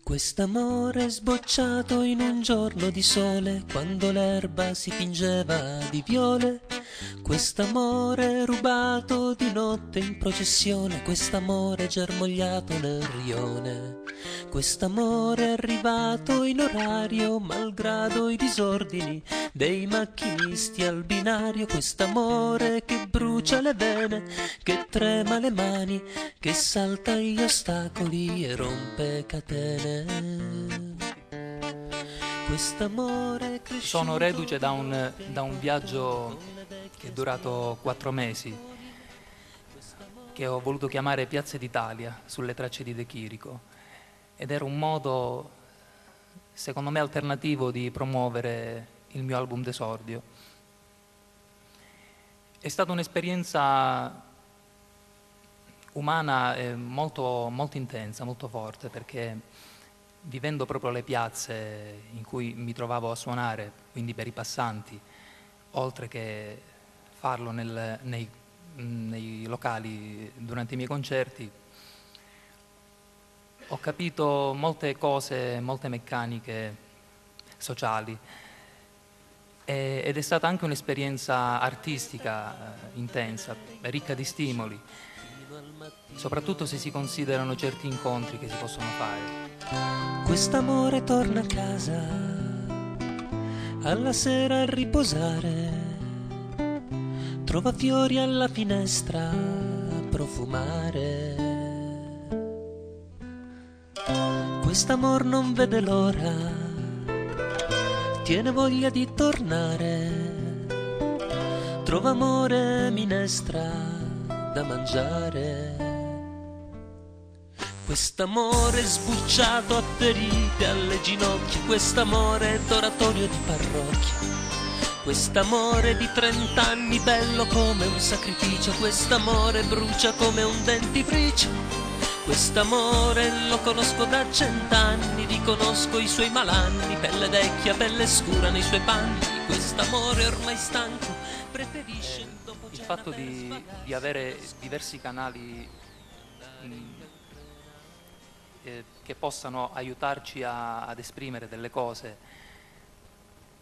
Quest'amore sbocciato in un giorno di sole, quando l'erba si tingeva di viole. Quest'amore rubato di notte in processione, quest'amore germogliato nel rione. Quest'amore arrivato in orario, malgrado i disordini dei macchinisti al binario. Quest'amore che brucia le vene, che trema le mani, che salta gli ostacoli e rompe catene. Quest'amore Sono reduce da un viaggio che è durato 4 mesi, che ho voluto chiamare Piazze d'Italia, sulle tracce di De Chirico, ed era un modo, secondo me, alternativo di promuovere il mio album d'esordio. È stata un'esperienza umana molto, molto intensa, molto forte, perché vivendo proprio le piazze in cui mi trovavo a suonare, quindi per i passanti, oltre che farlo nei locali durante i miei concerti, ho capito molte cose, molte meccaniche sociali, ed è stata anche un'esperienza artistica intensa, ricca di stimoli, soprattutto se si considerano certi incontri che si possono fare. Quest'amore torna a casa alla sera a riposare, trova fiori alla finestra a profumare. Quest'amor non vede l'ora, tiene voglia di tornare, trova amore e minestra da mangiare. Quest'amore sbucciato a ferite alle ginocchia, quest'amore d'oratorio di parrocchia, quest'amore di 30 anni bello come un sacrificio, quest'amore brucia come un dentifricio, quest'amore lo conosco da 100 anni, riconosco i suoi malanni, pelle vecchia, pelle scura nei suoi panni, quest'amore ormai stanco preferisce dopo il fatto di avere diversi canali che possano aiutarci ad esprimere delle cose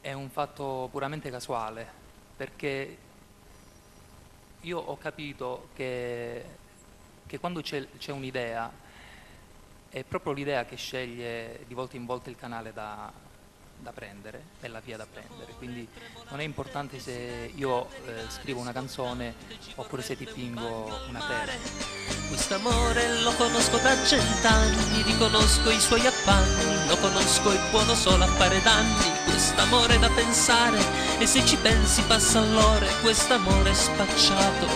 è un fatto puramente casuale, perché io ho capito che quando c'è un'idea è proprio l'idea che sceglie di volta in volta il canale da prendere e la via da prendere, quindi non è importante se io scrivo una canzone oppure se dipingo una tela. Quest'amore lo conosco da 100 anni, riconosco i suoi affanni, lo conosco, è buono solo a fare danni, quest'amore da pensare e se ci pensi passa l'ora, quest'amore spacciato,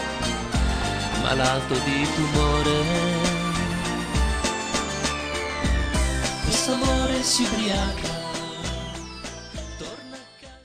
malato di tumore. Quest'amore si ubriaca